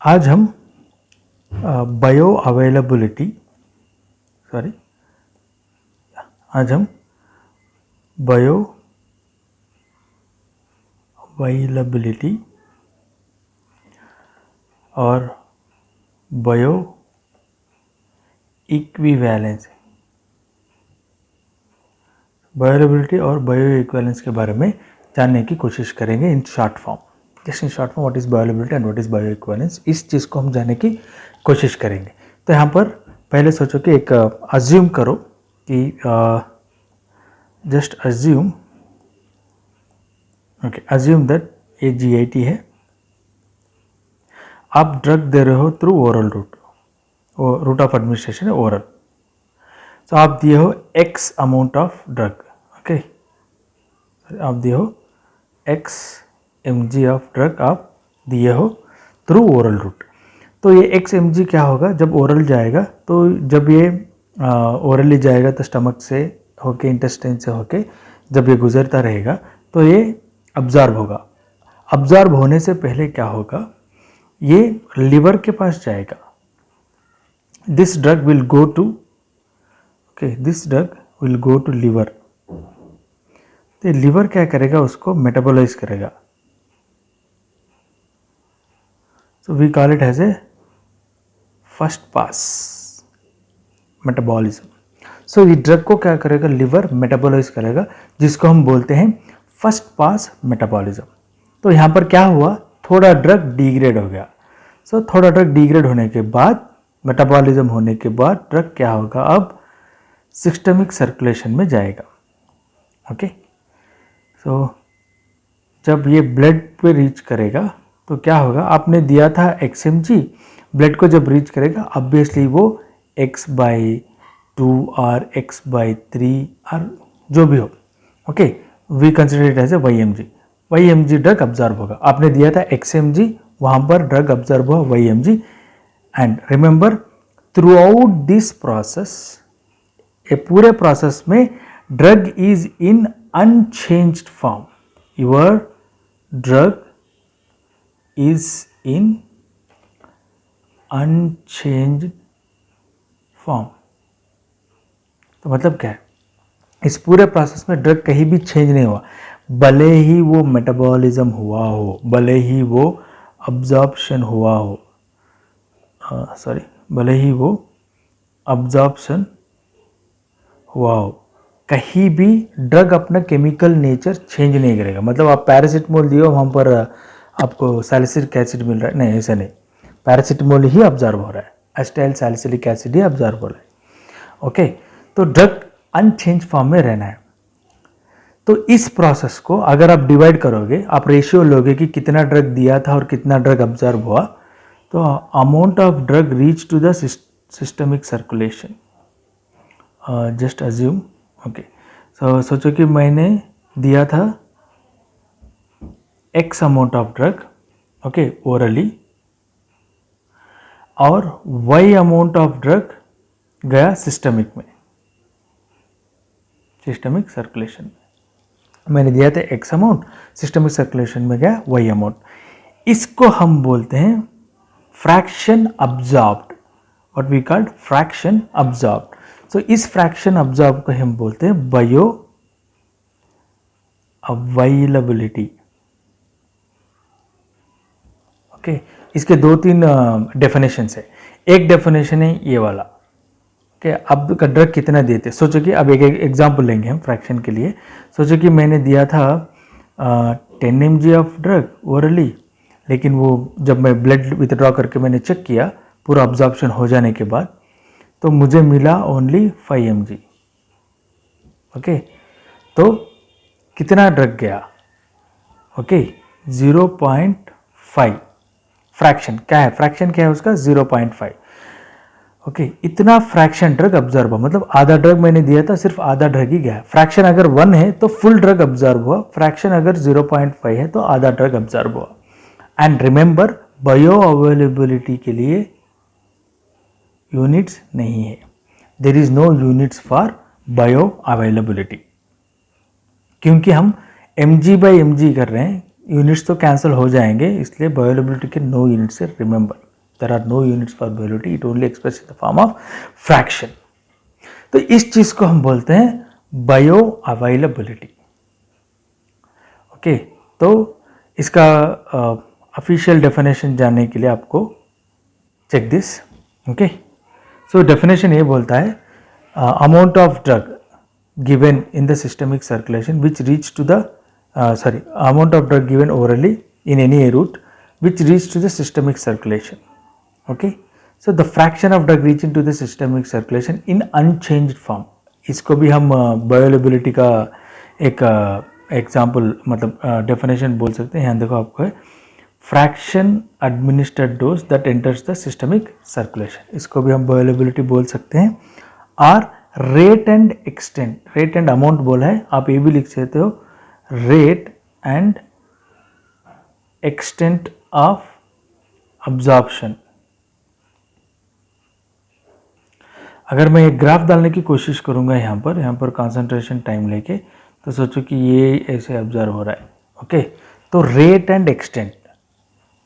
आज हम bio availability आज हम बायो अवेलेबिलिटी और बायो इक्विवेलेंस बायोअवेलेबिलिटी और बायो इक्विवेलेंस के बारे में जानने की कोशिश करेंगे in short form. Just in short form what is bioavailability and what is bio equivalence, इस चीज़ को हम जानने की कोशिश करेंगे। तो यहाँ पर पहले सोचो कि एक अज्यूम करो कि जस्ट अज्यूम दैट ये GIT है, आप ड्रग दे रहे हो through oral route of administration है ओरल। तो आप दिए हो X amount of drug, okay, आप दिए हो X mg ऑफ ड्रग आप दिए हो थ्रू ओरल रूट। तो ये X mg क्या होगा, जब ओरल जाएगा तो जब ये ओरली जाएगा तो स्टमक से होके इंटेस्टाइन से होके जब ये गुजरता रहेगा तो ये अब्जॉर्ब होगा। अब्जॉर्ब होने से पहले क्या होगा, ये लिवर के पास जाएगा। This drug will go to liver. तो लिवर क्या करेगा, उसको मेटाबोलाइज करेगा। So we call it as a first pass metabolism. So ये ड्रग को क्या करेगा, लिवर मेटाबोलाइज करेगा, जिसको हम बोलते हैं फर्स्ट पास मेटाबॉलिज्म। तो यहाँ पर क्या हुआ, थोड़ा ड्रग डिग्रेड हो गया। सो थोड़ा ड्रग डिग्रेड होने के बाद, मेटाबॉलिज्म होने के बाद ड्रग क्या होगा, अब सिस्टमिक सर्कुलेशन में जाएगा। ओके, सो जब ये ब्लड पे रीच करेगा तो क्या होगा, आपने दिया था Xmg, ब्लड को जब रीच करेगा ऑब्वियसली वो X/2 और X/3 और जो भी हो, okay, we consider it as a YmG drug absorb होगा। आपने दिया था Xmg, वहाँ पर ड्रग अब्जॉर्ब हुआ YmG। And remember, throughout this process, ये पूरे प्रोसेस में drug is in unchanged form. Your drug is in unchanged form. तो मतलब क्या है, इस पूरे प्रोसेस में ड्रग कहीं भी चेंज नहीं हुआ, भले ही वो मेटाबॉलिज्म हुआ हो, भले ही वो अब्जॉर्प्शन हुआ हो, भले ही वो अब्जॉर्प्शन हुआ हो, कहीं भी ड्रग अपना केमिकल नेचर चेंज नहीं करेगा। मतलब आप पैरासीटामोल दियो, वहाँ पर आपको सैलिसिलिक एसिड मिल रहा है, नहीं, ऐसा नहीं, पैरासीटामोल ही अब्जॉर्ब हो रहा है, एसिटाइल सैलिसिलिक एसिड ही अब्जॉर्ब हो रहा है। ओके, तो ड्रग अनचेंज फॉर्म में रहना है। तो इस प्रोसेस को अगर आप डिवाइड करोगे, आप रेशियो लोगे कि कितना ड्रग दिया था और कितना ड्रग अब्जॉर्ब हुआ, तो amount of drug reach to the systemic circulation. Just assume, okay, सोचो कि मैंने दिया था X amount of drug, okay, orally, और Y अमाउंट ऑफ ड्रग गया सिस्टमिक में, सिस्टमिक सर्कुलेशन में। मैंने दिया था X अमाउंट, सिस्टमिक सर्कुलेशन में गया Y अमाउंट। इसको हम बोलते हैं fraction absorbed, what we called fraction absorbed. So इस फ्रैक्शन अब्जॉर्ब को हम बोलते हैं बायो अवेलेबिलिटी। ओके, इसके 2-3 डेफिनेशंस है। एक डेफिनेशन है ये वाला कि अब ड्रग कितना देते। सोचो कि अब एक एग्जांपल लेंगे हम फ्रैक्शन के लिए। सोचो कि मैंने दिया था 10 mg ऑफ ड्रग ओरली, लेकिन वो जब मैं ब्लड विथड्रॉ करके मैंने चेक किया पूरा अब्जॉर्प्शन हो जाने के बाद, तो मुझे मिला ओनली 5 mg। ओके, तो कितना ड्रग गया, ओके, 0.5। फ्रैक्शन क्या है, फ्रैक्शन क्या है उसका, 0.5। ओके, इतना फ्रैक्शन ड्रग अब्जॉर्ब हुआ, मतलब आधा ड्रग मैंने दिया था, सिर्फ आधा ड्रग ही गया। फ्रैक्शन अगर 1 है तो फुल ड्रग अब्जॉर्ब हुआ, फ्रैक्शन अगर 0.5 है तो आधा ड्रग अब्जॉर्ब हुआ। एंड रिमेंबर, बायो अवेलेबिलिटी के लिए यूनिट्स नहीं है, there is no units for bioavailability, क्योंकि हम mg/mg कर रहे हैं, यूनिट्स तो कैंसिल हो जाएंगे, इसलिए बायो अवेलेबिलिटी के नो यूनिट्स है। Remember, there are no units for bioavailability, it only express in the form of fraction. तो इस चीज को हम बोलते हैं बायो अवेलेबिलिटी। ओके, तो इसका ऑफिशियल डेफिनेशन जानने के लिए आपको check this. Okay, so definition ये बोलता है amount of drug given in the systemic circulation which reach to the amount of drug given orally in any route which reach to the systemic circulation. Okay, so the fraction of drug reaching to the systemic circulation in unchanged form, इसको भी हम bioavailability का एक example मतलब definition बोल सकते हैं। यहाँ देखो आपको है fraction administered dose that enters the systemic circulation, इसको भी हम बायोअवेलेबिलिटी बोल सकते हैं। और rate and extent, rate and amount बोला है, आप ये भी लिख सकते हो rate and extent of absorption. अगर मैं एक ग्राफ डालने की कोशिश करूंगा यहाँ पर कंसंट्रेशन टाइम लेके, तो सोचो कि ये ऐसे ऑब्जर्व हो रहा है। ओके, तो रेट एंड एक्सटेंट,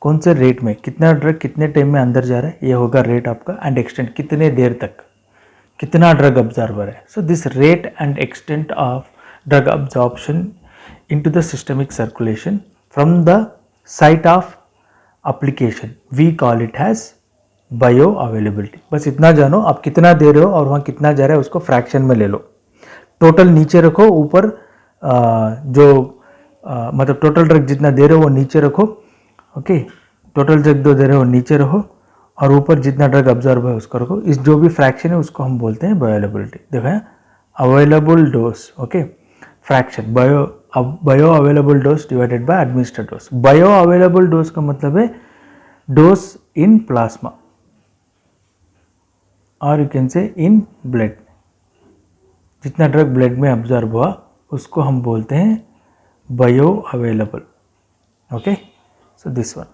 कौन से रेट में कितना ड्रग कितने टाइम में अंदर जा रहा है, ये होगा रेट आपका। एंड एक्सटेंट, कितने देर तक कितना ड्रग अब्जॉर्बर है। So this rate and extent of drug absorption into the systemic circulation from the site of application, we call it as bioavailability। बस इतना जानो, आप कितना दे रहे हो और वहाँ कितना जा रहा है उसको फ्रैक्शन में ले लो। टोटल नीचे रखो, ऊपर मतलब टोटल ड्रग जितना दे रहे हो वो नीचे रखो। ओके, टोटल ड्रग दे रहे हो नीचे रहो, और ऊपर जितना ड्रग ऑब्जर्व है उसको रखो। इस जो भी फ्रैक्शन है उसको हम बोलते हैं बायोअवेलेबिलिटी। देखो available dose, okay, fraction bio available dose divided by administered dose. Bio available dose का मतलब है डोज इन प्लाज्मा और you can say in blood. जितना ड्रग ब्लड में ऑब्जर्व हुआ उसको हम बोलते हैं bio available. Okay, so this one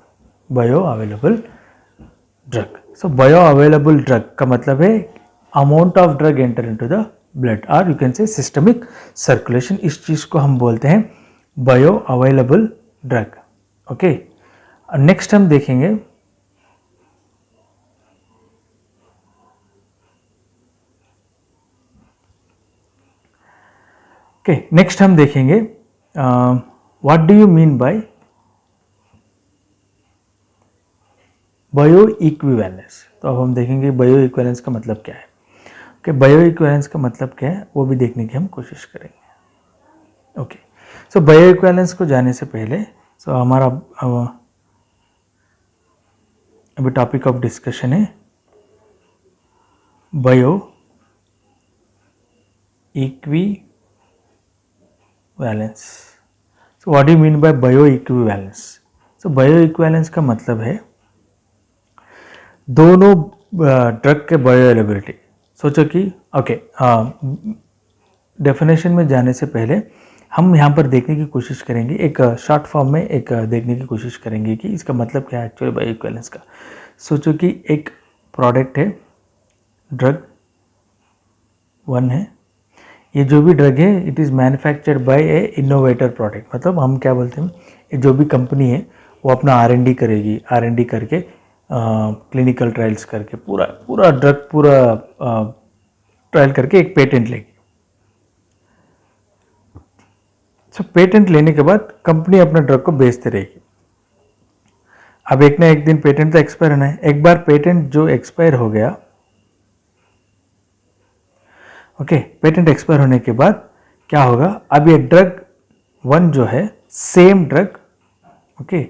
bio available drug. So bio available drug का मतलब है amount of drug enter into the blood और you can say systemic circulation. इस चीज को हम बोलते हैं bio available drug. Okay, next हम देखेंगे what do you mean by bio equivalence. तो अब हम देखेंगे बायो इक्विवेलेंस का मतलब क्या है। ओके, बायो इक्विवेलेंस का मतलब क्या है वो भी देखने की हम कोशिश करेंगे। ओके, सो बायो इक्विवेलेंस को जाने से पहले हमारा अभी टॉपिक ऑफ डिस्कशन है bio equivalence. So what do you mean by bio equivalence. So bio equivalence का मतलब है दोनों ड्रग के बायोअवेलेबिलिटी। सोचो कि ओके, डेफिनेशन में जाने से पहले हम यहाँ पर देखने की कोशिश करेंगे, एक शॉर्ट फॉर्म में एक देखने की कोशिश करेंगे कि इसका मतलब क्या है एक्चुअली बायो इक्विवेलेंस का। सोचो कि एक प्रोडक्ट है, ड्रग वन है, ये जो भी ड्रग है it is manufactured by A innovator product. मतलब हम क्या बोलते हैं, ये जो भी कंपनी है वो अपना R&D करेगी, R&D करके क्लिनिकल ट्रायल्स करके पूरा ड्रग ट्रायल करके एक पेटेंट लेगी। सो पेटेंट लेने के बाद कंपनी अपने ड्रग को बेचते रहेगी। अब एक ना एक दिन पेटेंट तो एक्सपायर होना है। एक बार पेटेंट जो एक्सपायर हो गया, ओके, पेटेंट एक्सपायर होने के बाद क्या होगा, अब ये ड्रग वन जो है सेम ड्रग, ओके,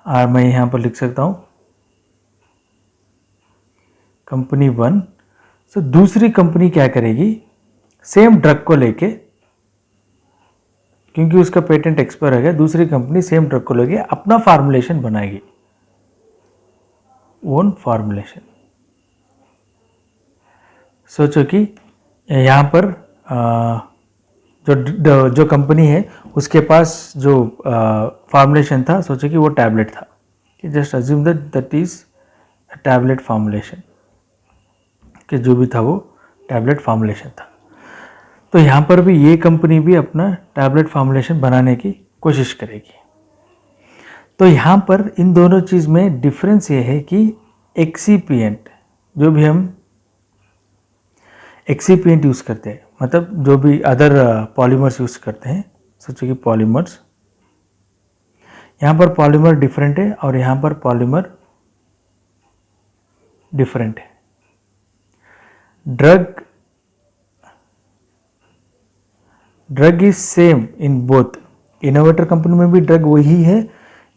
और मैं यहाँ पर लिख सकता हूँ कंपनी वन। सो दूसरी कंपनी क्या करेगी, सेम ड्रग को लेके, क्योंकि उसका पेटेंट एक्सपायर हो गया, दूसरी कंपनी सेम ड्रग को लेके अपना फार्मूलेशन बनाएगी, ओन फार्मूलेशन। सोचो कि यहाँ पर जो कंपनी है उसके पास जो फार्मूलेशन था, सोचो कि वो टैबलेट था, कि just assume that is tablet formulation, कि जो भी था वो टैबलेट फार्मूलेशन था। तो यहाँ पर भी ये कंपनी भी अपना टैबलेट फार्मूलेशन बनाने की कोशिश करेगी। तो यहाँ पर इन दोनों चीज़ में डिफरेंस ये है कि एक्सीपिएंट, जो भी हम एक्सीपिएंट यूज़ करते हैं, मतलब जो भी अदर पॉलीमर्स यूज़ करते हैं, सोचो कि पॉलीमर्स, यहाँ पर पॉलीमर डिफरेंट है और यहाँ पर पॉलीमर डिफरेंट है। Drug is same in both. Innovator company में भी ड्रग वही है,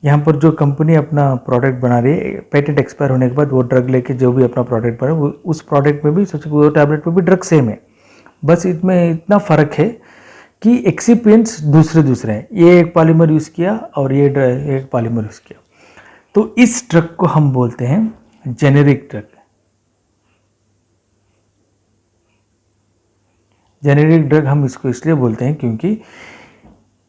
यहाँ पर जो कंपनी अपना प्रोडक्ट बना रही है, पेटेंट एक्सपायर होने के बाद वो ड्रग लेके जो भी अपना प्रोडक्ट बना वो उस प्रोडक्ट में भी सोचो वो टैबलेट में भी ड्रग सेम है, बस इसमें इतना फ़र्क है कि एक्सिपिएंट्स दूसरे दूसरे हैं। ये एक पॉलीमर यूज़ किया और ये एक पॉलीमर यूज़ किया, तो इस ड्रग को हम बोलते हैं जेनेरिक ड्रग। जेनेरिक ड्रग हम इसको इसलिए बोलते हैं क्योंकि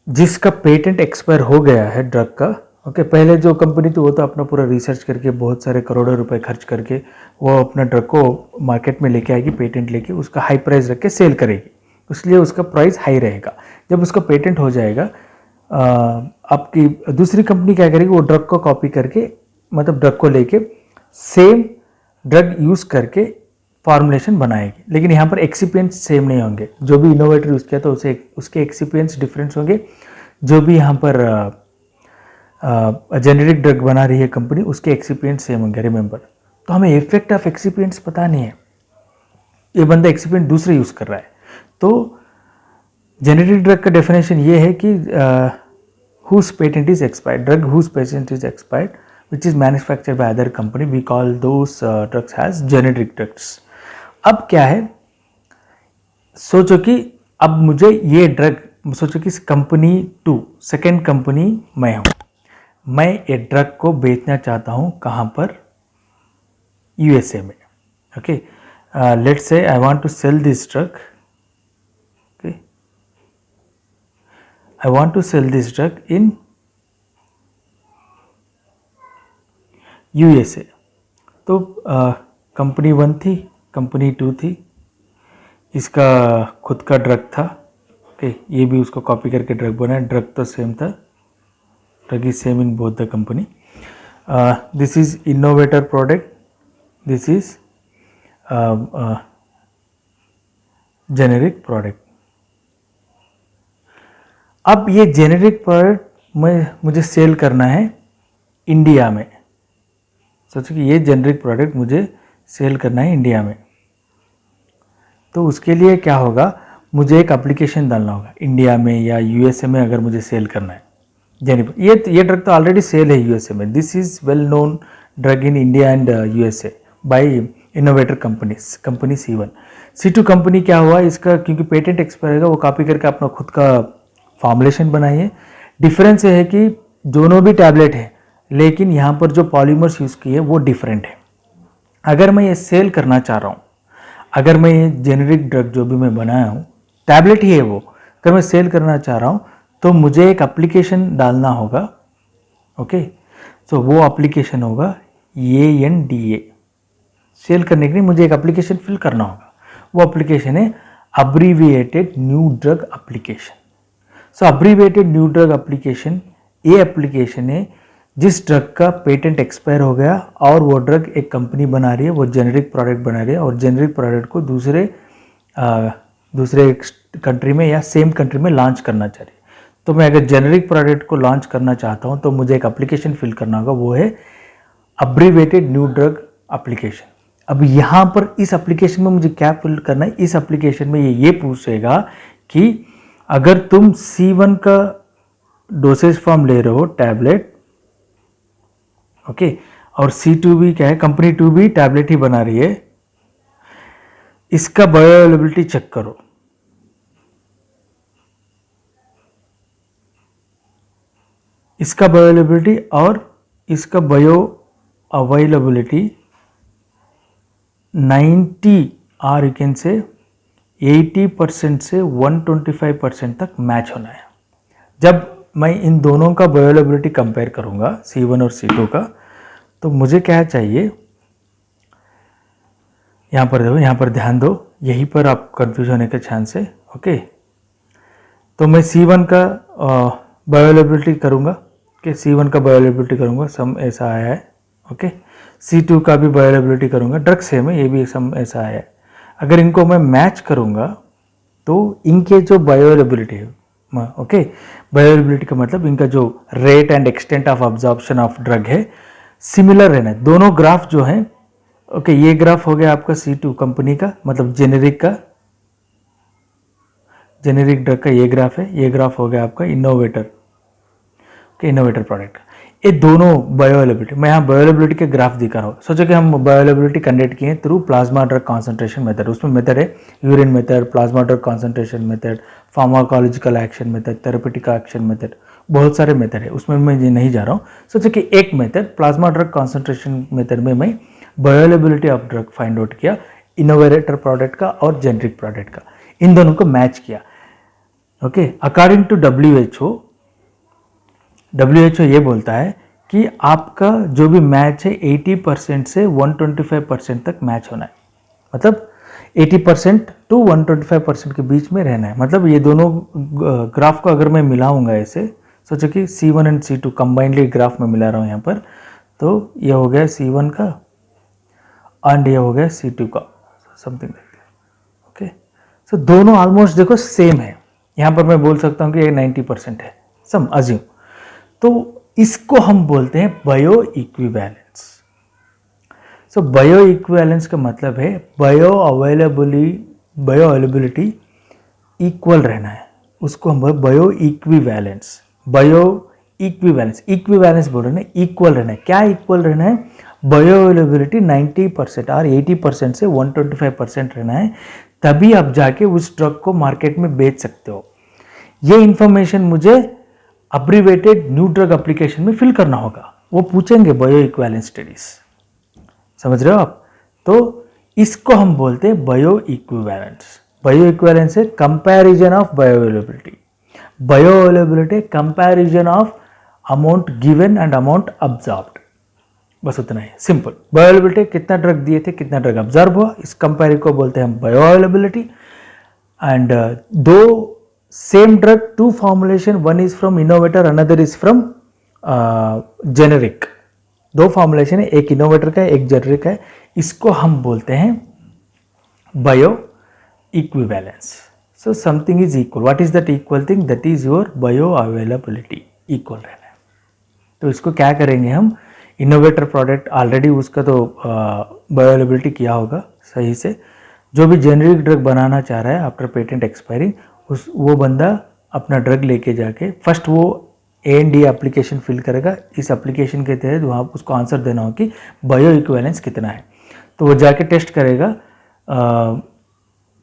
जिसका पेटेंट एक्सपायर हो गया है ड्रग का, ओके, पहले जो कंपनी थी वो तो अपना पूरा रिसर्च करके बहुत सारे करोड़ों रुपए खर्च करके वो अपना ड्रग को मार्केट में लेके आएगी, पेटेंट लेके उसका हाई प्राइस रख के सेल करेगी, इसलिए उसका प्राइस हाई रहेगा। जब उसका पेटेंट हो जाएगा, आपकी दूसरी कंपनी क्या करेगी, वो ड्रग को कॉपी करके, मतलब ड्रग को लेके सेम ड्रग यूज़ करके फॉर्मुलेशन बनाएगी। लेकिन यहाँ पर एक्सिपिएंट्स सेम नहीं होंगे। जो भी इनोवेटर यूज़ किया था उसके एक्सिपिएंट्स डिफरेंस होंगे। जो भी यहाँ पर जेनेरिक ड्रग बना रही है कंपनी, उसके एक्सिपिएंट्स सेम होंगे, रिमेंबर। तो हमें इफेक्ट ऑफ एक्सिपिएंट्स पता नहीं है, ये बंदा एक्सिपिएंट दूसरे यूज़ कर रहा है। तो जेनेरिक ड्रग का डेफिनेशन ये है कि whose patent is expired, drug whose patent is expired which is manufactured by other company, we call those drugs as generic drugs। अब क्या है, सोचो कि अब मुझे ये ड्रग, सोचो कि कंपनी 2 सेकेंड कंपनी मैं हूँ, मैं ये ड्रग को बेचना चाहता हूँ कहाँ पर, यूएसए में। Okay, let's say I want to sell this drug, okay, I want to sell this drug in USA. तो कंपनी 1 थी, कंपनी 2 थी, इसका खुद का ड्रग था, ओके, ये भी उसको कॉपी करके ड्रग बनाया, ड्रग तो सेम था, drug is same in both the company. This is innovator product, this is generic product. अब ये जेनेरिक प्रोडक्ट मुझे सेल करना है इंडिया में। सोचो कि ये जेनेरिक प्रोडक्ट मुझे सेल करना है इंडिया में, तो उसके लिए क्या होगा, मुझे एक एप्लीकेशन डालना होगा इंडिया में या यूएसए में, अगर मुझे सेल करना है जेनेरिक। ये ड्रग तो ऑलरेडी सेल है यूएसए में, this is well known drug in India and USA by innovator company C1। C2 company क्या हुआ, इसका क्योंकि पेटेंट एक्सपायर होगा, वो कॉपी करके अपना खुद का फॉर्मुलेशन बनाई है। डिफरेंस ये है कि दोनों भी टैबलेट है, लेकिन यहाँ पर जो पॉलीमर्स यूज़ किए वो डिफरेंट है। अगर मैं ये सेल करना चाह रहा हूँ, अगर मैं ये जेनेरिक ड्रग जो भी मैं बनाया हूँ, टैबलेट ही है वो, अगर मैं सेल करना चाह रहा हूँ तो मुझे एक एप्लीकेशन डालना होगा, ओके। सो वो एप्लीकेशन होगा ANDA। सेल करने के लिए मुझे एक एप्लीकेशन फिल करना होगा, वो एप्लीकेशन है अब्रीविएटेड न्यू ड्रग एप्लीकेशन। सो अब्रीविएटेड न्यू ड्रग एप्लीकेशन, ये एप्लीकेशन है जिस ड्रग का पेटेंट एक्सपायर हो गया और वो ड्रग एक कंपनी बना रही है, वो जेनेरिक प्रोडक्ट बना रही है और जेनेरिक प्रोडक्ट को दूसरे कंट्री में या सेम कंट्री में लॉन्च करना चाह रही है। तो मैं अगर जेनेरिक प्रोडक्ट को लॉन्च करना चाहता हूँ तो मुझे एक एप्लीकेशन फिल करना होगा, वो है अब्रीविएटेड न्यू ड्रग एप्लीकेशन। अब यहाँ पर इस एप्लीकेशन में मुझे क्या फिल करना है, इस एप्लीकेशन में ये पूछेगा कि अगर तुम C1 का डोसेज फॉर्म ले रहे हो टैबलेट, ओके, और C2 भी क्या है, कंपनी 2 भी टैबलेट ही बना रही है, इसका बायोअवेलेबिलिटी चेक करो। इसका बायोअवेलेबिलिटी और इसका बायो अवेलेबिलिटी 90 और यू कैन से 80% से 125% तक मैच होना है। जब मैं इन दोनों का बायोअवेलेबिलिटी कंपेयर करूंगा C1 और C2 का, तो मुझे क्या चाहिए, यहाँ पर देखो, यहाँ पर ध्यान दो, यहीं पर आप कंफ्यूज होने का चांस है, ओके। तो मैं C1 का बायोअवेलेबिलिटी करूँगा, ओके, C1 का बायोअवेलेबिलिटी करूँगा, सम ऐसा आया है। ओके, C2 का भी बायोअवेलेबिलिटी करूँगा, ड्रग सेम है, ये भी सम ऐसा आया है। अगर इनको मैं मैच करूँगा तो इनके जो बायोअवेलेबिलिटी है, ओके, बायोअवेलेबिलिटी का मतलब इनका जो rate and extent of absorption of drug है सिमिलर रहना है। दोनों ग्राफ जो है, ओके, ये ग्राफ हो गया आपका C2 कंपनी का, मतलब जेनेरिक का, जेनेरिक ड्रग का ये ग्राफ है, ये ग्राफ हो गया आपका इनोवेटर के, इनोवेटर प्रोडक्ट। ये दोनों बायोअवेलेबिलिटी, मैं यहाँ बायोअवेलेबिलिटी के ग्राफ दिखा रहा हूँ। सोचो कि हम बायोअवेलेबिलिटी कंडक्ट किए through plasma drug concentration method. उसमें मेथड है urine method, plasma drug concentration method, pharmacological action method, therapeutic action method, बहुत सारे मेथड है, उसमें मैं नहीं जा रहा हूँ। सोचो कि एक method plasma drug concentration method में मैं bioavailability of drug find out किया, इनोवेटर प्रोडक्ट का और जेनरिक प्रोडक्ट का, इन दोनों को मैच किया। ओके, अकॉर्डिंग टू WHO ये बोलता है कि आपका जो भी मैच है 80% से 125% तक मैच होना है, मतलब 80% टू 125% के बीच में रहना है। मतलब ये दोनों ग्राफ को अगर मैं मिलाऊंगा ऐसे, सोचो कि C1 and C2 combinedly graph में मिला रहा हूँ यहाँ पर, तो ये हो गया C1 का एंड ये हो गया C2 का, समथिंग लाइक दैट। ओके, सो दोनों ऑलमोस्ट देखो सेम है। यहाँ पर मैं बोल सकता हूँ कि ये 90% है, सम अज्यूम। तो इसको हम बोलते हैं बायो इक्विवेलेंस। सो बायो इक्विवेलेंस का मतलब है बायो अवेलेबिलिटी इक्वल रहना है, उसको हम bio equivalence. Bio equivalence, equivalence बोल रहे हैं, इक्वल रहना है। क्या इक्वल रहना है? बायो अवेलेबिलिटी 90% और 80% से 125% रहना है, तभी आप जाके उस ड्रग को मार्केट में बेच सकते हो। ये इंफॉर्मेशन मुझे अब्रीवेटेड न्यू ड्रग एप्लीकेशन में फिल करना होगा, वो पूछेंगे बायो इक्विवेलेंस स्टडीज, समझ रहे हो आप? तो इसको हम बोलते हैं बायो इक्विवेलेंस। बायो इक्विवेलेंस है comparison of bio availability. Bio availability comparison of amount given and amount absorbed, बस उतना ही सिंपल। बायो अवेलेबिलिटी कितना ड्रग दिए थे, कितना ड्रग अब्जॉर्ब हुआ, इस कंपेयर को बोलते हैं हम बायो अवेलेबिलिटी। एंड दो same drug, two formulation, one is from innovator, another is from generic। दो फॉर्मुलेशन है, एक इनोवेटर का है, एक जेनरिक है, इसको हम बोलते हैं bio equivalence. So something is equal, what is that equal thing? That is your bio availability, equal रहना है। तो इसको क्या करेंगे हम, इनोवेटर प्रोडक्ट ऑलरेडी उसका तो बायो अवेलेबिलिटी किया होगा सही से। जो भी जेनरिक ड्रग बनाना चाह रहा है आफ्टर पेटेंट एक्सपायरिंग, वो बंदा अपना ड्रग लेके जाके फर्स्ट वो ANDA एप्लीकेशन फिल करेगा। इस एप्लीकेशन के तहत वहाँ उसको आंसर देना हो कि बायो इक्विवेलेंस कितना है। तो वो जाके टेस्ट करेगा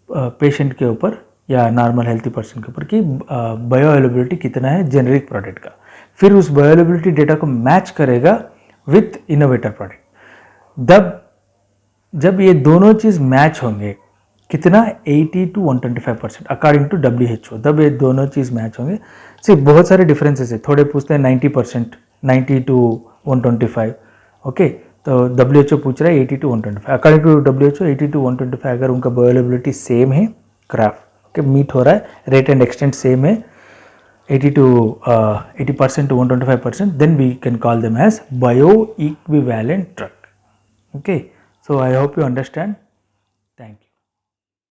पेशेंट के ऊपर या नॉर्मल हेल्थी पर्सन के ऊपर कि बायो अवेलेबिलिटी कितना है जेनरिक प्रोडक्ट का। फिर उस बायो अवेलेबिलिटी डेटा को मैच करेगा विथ इनोवेटर प्रोडक्ट। जब ये दोनों चीज़ मैच होंगे, कितना 80 to 125% अकॉर्डिंग टू WHO, तब ये दोनों चीज़ मैच होंगे। सिर्फ बहुत सारे डिफरेंसेस है, थोड़े पूछते हैं 90%, 90 to 125, ओके। तो WHO पूछ रहा है 80 to 125। According to WHO 80 to 125 अगर उनका बायोअवेलेबिलिटी सेम है, ग्राफ ओके मीट हो रहा है, रेट एंड एक्सटेंट सेम है 80% to 125%, then we can call them as bioequivalent drug. Okay, so I hope you understand. Thank you.